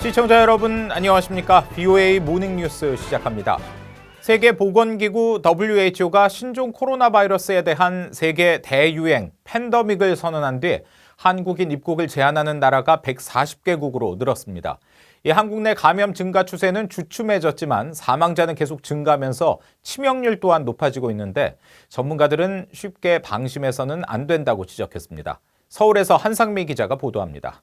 시청자 여러분 안녕하십니까? BOA 모닝뉴스 시작합니다. 세계보건기구 WHO가 신종 코로나 바이러스에 대한 세계 대유행 팬데믹을 선언한 뒤 한국인 입국을 제한하는 나라가 140개국으로 늘었습니다. 이 한국 내 감염 증가 추세는 주춤해졌지만 사망자는 계속 증가하면서 치명률 또한 높아지고 있는데 전문가들은 쉽게 방심해서는 안 된다고 지적했습니다. 서울에서 한상미 기자가 보도합니다.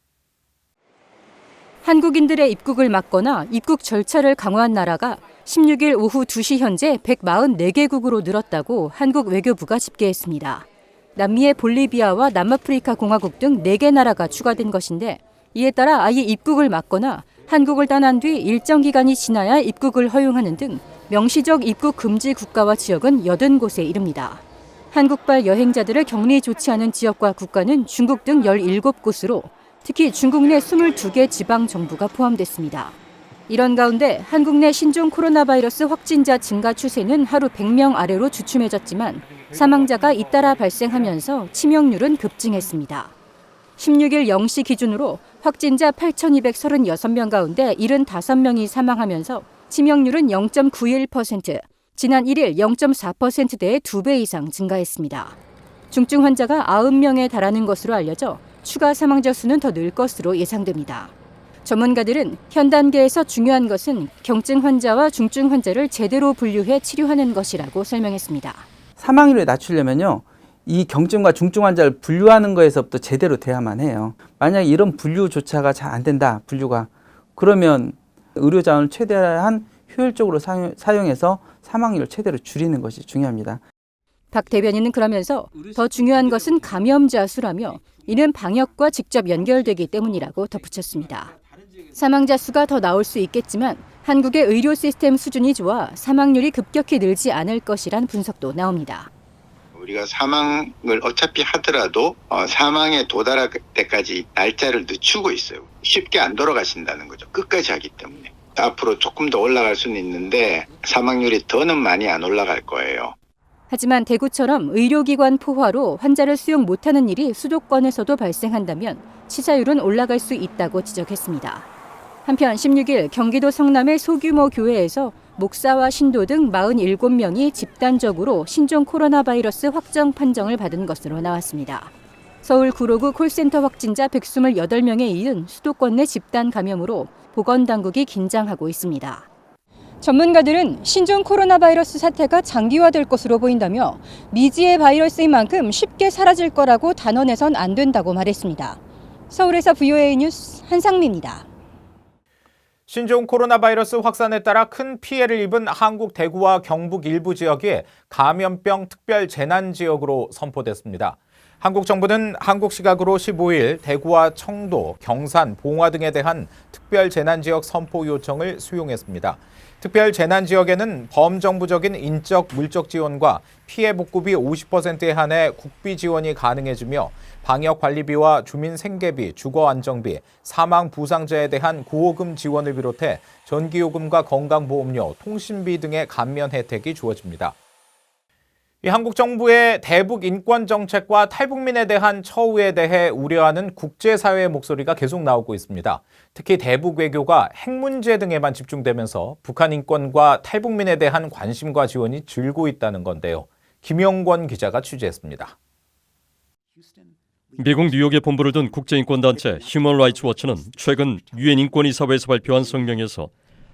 한국인들의 입국을 막거나 입국 절차를 강화한 나라가 16일 오후 2시 현재 144개국으로 늘었다고 한국 외교부가 집계했습니다. 남미의 볼리비아와 남아프리카 공화국 등 4개 나라가 추가된 것인데 이에 따라 아예 입국을 막거나 한국을 떠난 뒤 일정 기간이 지나야 입국을 허용하는 등 명시적 입국 금지 국가와 지역은 80곳에 이릅니다. 한국발 여행자들을 격리 조치하는 지역과 국가는 중국 등 17곳으로 특히 중국 내 22개 지방 정부가 포함됐습니다. 이런 가운데 한국 내 신종 코로나 바이러스 확진자 증가 추세는 하루 100명 아래로 주춤해졌지만 사망자가 잇따라 발생하면서 치명률은 급증했습니다. 16일 0시 기준으로 확진자 8,236명 가운데 75명이 사망하면서 치명률은 0.91%, 지난 1일 0.4%대의 2배 이상 증가했습니다. 중증 환자가 90명에 달하는 것으로 알려져 추가 사망자 수는 더 늘 것으로 예상됩니다. 전문가들은 현 단계에서 중요한 것은 경증 환자와 중증 환자를 제대로 분류해 치료하는 것이라고 설명했습니다. 사망률을 낮추려면요, 이 경증과 중증 환자를 분류하는 거에서부터 제대로 돼야만 해요. 만약에 이런 분류조차가 잘 안 된다, 분류가. 그러면 의료 자원을 최대한 효율적으로 사용해서 사망률을 최대로 줄이는 것이 중요합니다. 박 대변인은 그러면서 더 중요한 것은 감염자 수라며 이는 방역과 직접 연결되기 때문이라고 덧붙였습니다. 사망자 수가 더 나올 수 있겠지만 한국의 의료 시스템 수준이 좋아 사망률이 급격히 늘지 않을 것이란 분석도 나옵니다. 우리가 사망을 어차피 하더라도 사망에 도달할 때까지 날짜를 늦추고 있어요. 쉽게 안 돌아가신다는 거죠. 끝까지 하기 때문에. 앞으로 조금 더 올라갈 수는 있는데 사망률이 더는 많이 안 올라갈 거예요. 하지만 대구처럼 의료기관 포화로 환자를 수용 못하는 일이 수도권에서도 발생한다면 치사율은 올라갈 수 있다고 지적했습니다. 한편 16일 경기도 성남의 소규모 교회에서 목사와 신도 등 47명이 집단적으로 신종 코로나 바이러스 확정 판정을 받은 것으로 나왔습니다. 서울 구로구 콜센터 확진자 128명에 이은 수도권 내 집단 감염으로 보건당국이 긴장하고 있습니다. 전문가들은 신종 코로나 바이러스 사태가 장기화될 것으로 보인다며 미지의 바이러스인 만큼 쉽게 사라질 거라고 단언해선 안 된다고 말했습니다. 서울에서 BOA 뉴스 한상미입니다. 신종 코로나 바이러스 확산에 따라 큰 피해를 입은 한국 대구와 경북 일부 지역이 감염병 특별 재난 지역으로 선포됐습니다. 한국 정부는 한국 시각으로 15일 대구와 청도, 경산, 봉화 등에 대한 특별 재난 지역 선포 요청을 수용했습니다. 특별 재난 지역에는 범정부적인 인적, 물적 지원과 피해 복구비 50%에 한해 국비 지원이 가능해지며 방역 관리비와 주민 생계비, 주거 안정비, 사망 부상자에 대한 구호금 지원을 비롯해 전기요금과 건강보험료, 통신비 등의 감면 혜택이 주어집니다. 한국 정부의 대북 인권 정책과 탈북민에 대한 처우에 대해 우려하는 국제사회의 목소리가 계속 나오고 있습니다. 특히 대북 외교가 핵 문제 등에만 집중되면서 북한 인권과 탈북민에 대한 관심과 지원이 줄고 있다는 건데요. 김영권 기자가 취재했습니다. 미국 뉴욕에 본부를 둔 국제인권단체 휴먼 라이츠 워치는 최근 유엔 인권이사회에서 발표한 성명에서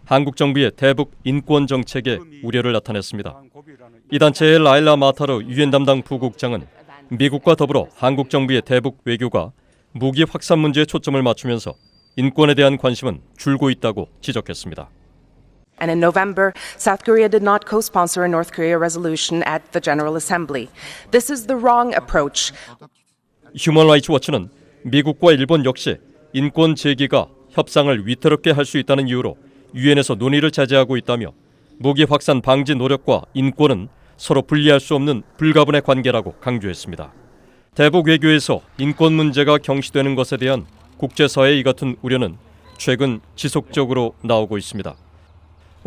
한국 정부의 대북 인권 정책에 우려를 나타냈습니다. 이 단체의 라일라 마타르 유엔 담당 부국장은 미국과 더불어 한국 정부의 대북 외교가 무기 확산 문제에 초점을 맞추면서 인권에 대한 관심은 줄고 있다고 지적했습니다. And in November, South Korea did not co-sponsor a North Korea resolution at the General Assembly. This is the wrong approach. 휴먼 라이츠 워치는 미국과 일본 역시 인권 제기가 협상을 위태롭게 할 수 있다는 이유로 유엔에서 논의를 자제하고 있다며 무기 확산 방지 노력과 인권은 서로 분리할 수 없는 불가분의 관계라고 강조했습니다. 대북 외교에서 인권 문제가 경시되는 것에 대한 국제사회의 이 같은 우려는 최근 지속적으로 나오고 있습니다.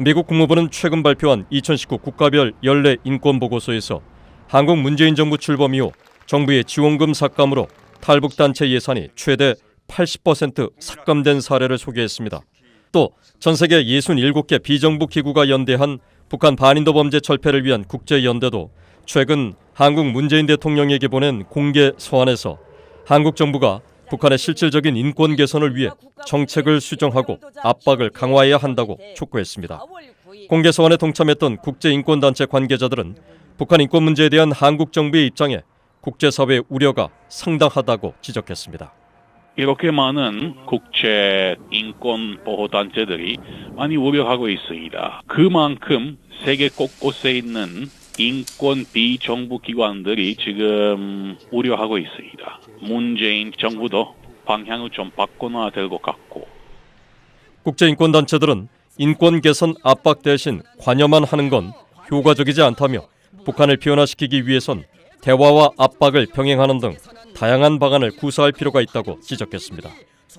미국 국무부는 최근 발표한 2019 국가별 연례 인권 보고서에서 한국 문재인 정부 출범 이후 정부의 지원금 삭감으로 탈북단체 예산이 최대 80% 삭감된 사례를 소개했습니다. 또 전 세계 67개 비정부 기구가 연대한 북한 반인도 범죄 철폐를 위한 국제연대도 최근 한국 문재인 대통령에게 보낸 공개 서한에서 한국 정부가 북한의 실질적인 인권 개선을 위해 정책을 수정하고 압박을 강화해야 한다고 촉구했습니다. 공개 서한에 동참했던 국제인권단체 관계자들은 북한 인권 문제에 대한 한국 정부의 입장에 국제사회의 우려가 상당하다고 지적했습니다. 이렇게 많은 국제 인권 보호 단체들이 많이 우려하고 있습니다. 그만큼 세계 곳곳에 있는 인권 비정부 기관들이 지금 우려하고 있습니다. 문재인 정부도 방향을 좀 바꿔놔야 될 것 같고. 국제인권단체들은 인권 개선 압박 대신 관여만 하는 건 효과적이지 않다며 북한을 변화시키기 위해선 대화와 압박을 병행하는 등 다양한 방안을 구사할 필요가 있다고 지적했습니다.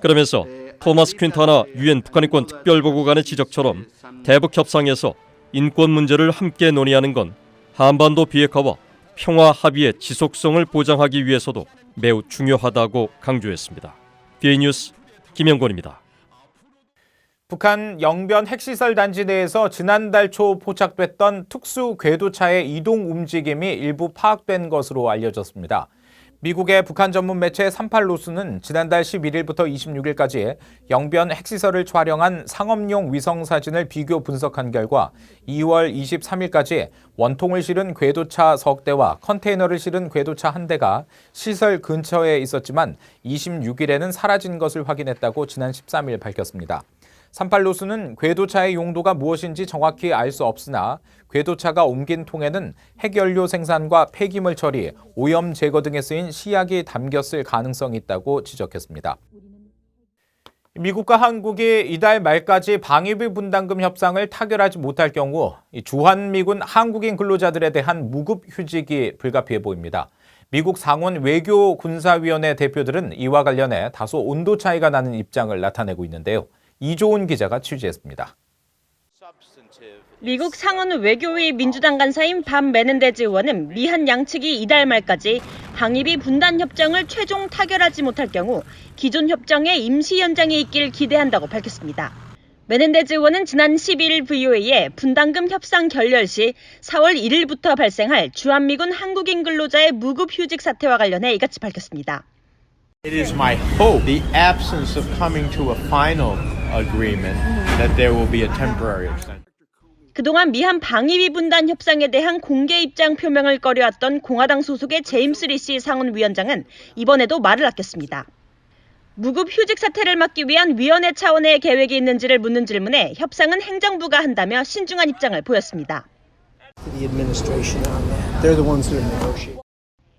그러면서 토마스 퀸타나 유엔 북한인권 특별보고관의 지적처럼 대북 협상에서 인권 문제를 함께 논의하는 건 한반도 비핵화와 평화 합의의 지속성을 보장하기 위해서도 매우 중요하다고 강조했습니다. BA 뉴스 김영권입니다. 북한 영변 핵시설 단지 내에서 지난달 초 포착됐던 특수 궤도차의 이동 움직임이 일부 파악된 것으로 알려졌습니다. 미국의 북한 전문 매체 38노스는 지난달 11일부터 26일까지 영변 핵시설을 촬영한 상업용 위성 사진을 비교 분석한 결과 2월 23일까지 원통을 실은 궤도차 석 대와 컨테이너를 실은 궤도차 한 대가 시설 근처에 있었지만 26일에는 사라진 것을 확인했다고 지난 13일 밝혔습니다. 38노스는 궤도차의 용도가 무엇인지 정확히 알 수 없으나 궤도차가 옮긴 통에는 핵연료 생산과 폐기물 처리, 오염 제거 등에 쓰인 시약이 담겼을 가능성이 있다고 지적했습니다. 미국과 한국이 이달 말까지 방위비 분담금 협상을 타결하지 못할 경우 주한미군 한국인 근로자들에 대한 무급 휴직이 불가피해 보입니다. 미국 상원 외교군사위원회 대표들은 이와 관련해 다소 온도 차이가 나는 입장을 나타내고 있는데요. 이조은 기자가 취재했습니다. 미국 상원 외교위 민주당 간사인 밥 메넨데즈 의원은 미한 양측이 이달 말까지 방위비 분담 협정을 최종 타결하지 못할 경우 기존 협정의 임시 연장이 있길 기대한다고 밝혔습니다. 메넨데즈 의원은 지난 12일 VOA에 분담금 협상 결렬 시 4월 1일부터 발생할 주한미군 한국인 근로자의 무급 휴직 사태와 관련해 이같이 밝혔습니다. It is my hope, the absence of coming to a final agreement, that there will be a temporary extension. 그동안 미한 방위비 분담 협상에 대한 공개 입장 표명을 꺼려왔던 공화당 소속의 제임스 리시 상원위원장은 이번에도 말을 아꼈습니다. 무급 휴직 사태를 막기 위한 위원회 차원의 계획이 있는지를 묻는 질문에 협상은 행정부가 한다며 신중한 입장을 보였습니다.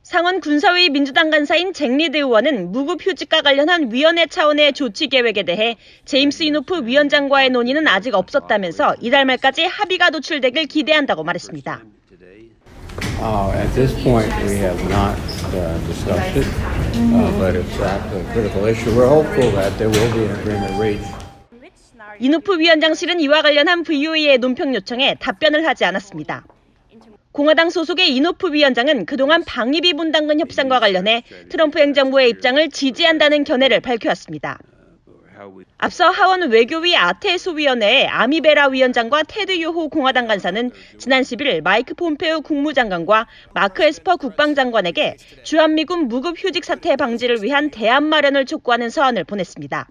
상원 군사위 민주당 간사인 잭 리드 의원은 무급 휴직과 관련한 위원회 차원의 조치 계획에 대해 제임스 이노프 위원장과의 논의는 아직 없었다면서 이달 말까지 합의가 도출되길 기대한다고 말했습니다. At this point, we have not discussed it, but it's a critical issue. We're hopeful that there will be an agreement reached. 이노프 위원장실은 이와 관련한 VOA의 논평 요청에 답변을 하지 않았습니다. 공화당 소속의 이노프 위원장은 그동안 방위비 분담금 협상과 관련해 트럼프 행정부의 입장을 지지한다는 견해를 밝혀왔습니다. 앞서 하원 외교위 아테소 위원회의 아미베라 위원장과 테드 요호 공화당 간사는 지난 10일 마이크 폼페오 국무장관과 마크 에스퍼 국방장관에게 주한미군 무급 휴직 사태 방지를 위한 대안 마련을 촉구하는 서한을 보냈습니다.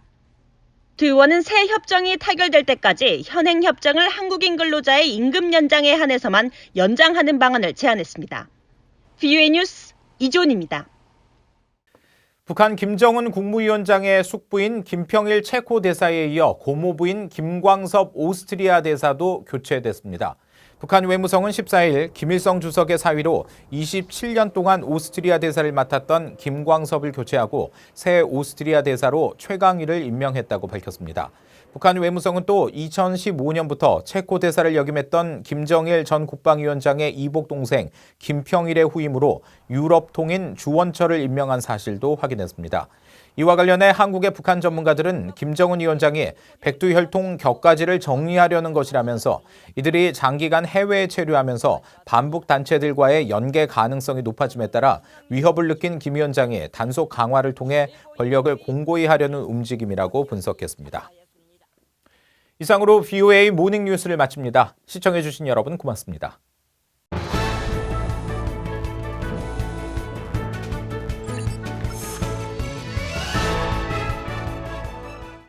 두 의원은 새 협정이 타결될 때까지 현행 협정을 한국인 근로자의 임금 연장에 한해서만 연장하는 방안을 제안했습니다. BOA 뉴스 이조은입니다. 북한 김정은 국무위원장의 숙부인 김평일 체코 대사에 이어 고모부인 김광섭 오스트리아 대사도 교체됐습니다. 북한 외무성은 14일 김일성 주석의 사위로 27년 동안 오스트리아 대사를 맡았던 김광섭을 교체하고 새 오스트리아 대사로 최강희를 임명했다고 밝혔습니다. 북한 외무성은 또 2015년부터 체코 대사를 역임했던 김정일 전 국방위원장의 이복 동생 김평일의 후임으로 유럽 통인 주원철을 임명한 사실도 확인했습니다. 이와 관련해 한국의 북한 전문가들은 김정은 위원장이 백두혈통 격가지를 정리하려는 것이라면서 이들이 장기간 해외에 체류하면서 반북 단체들과의 연계 가능성이 높아짐에 따라 위협을 느낀 김 위원장이 단속 강화를 통해 권력을 공고히 하려는 움직임이라고 분석했습니다. 이상으로 VOA 모닝 뉴스를 마칩니다. 시청해주신 여러분 고맙습니다.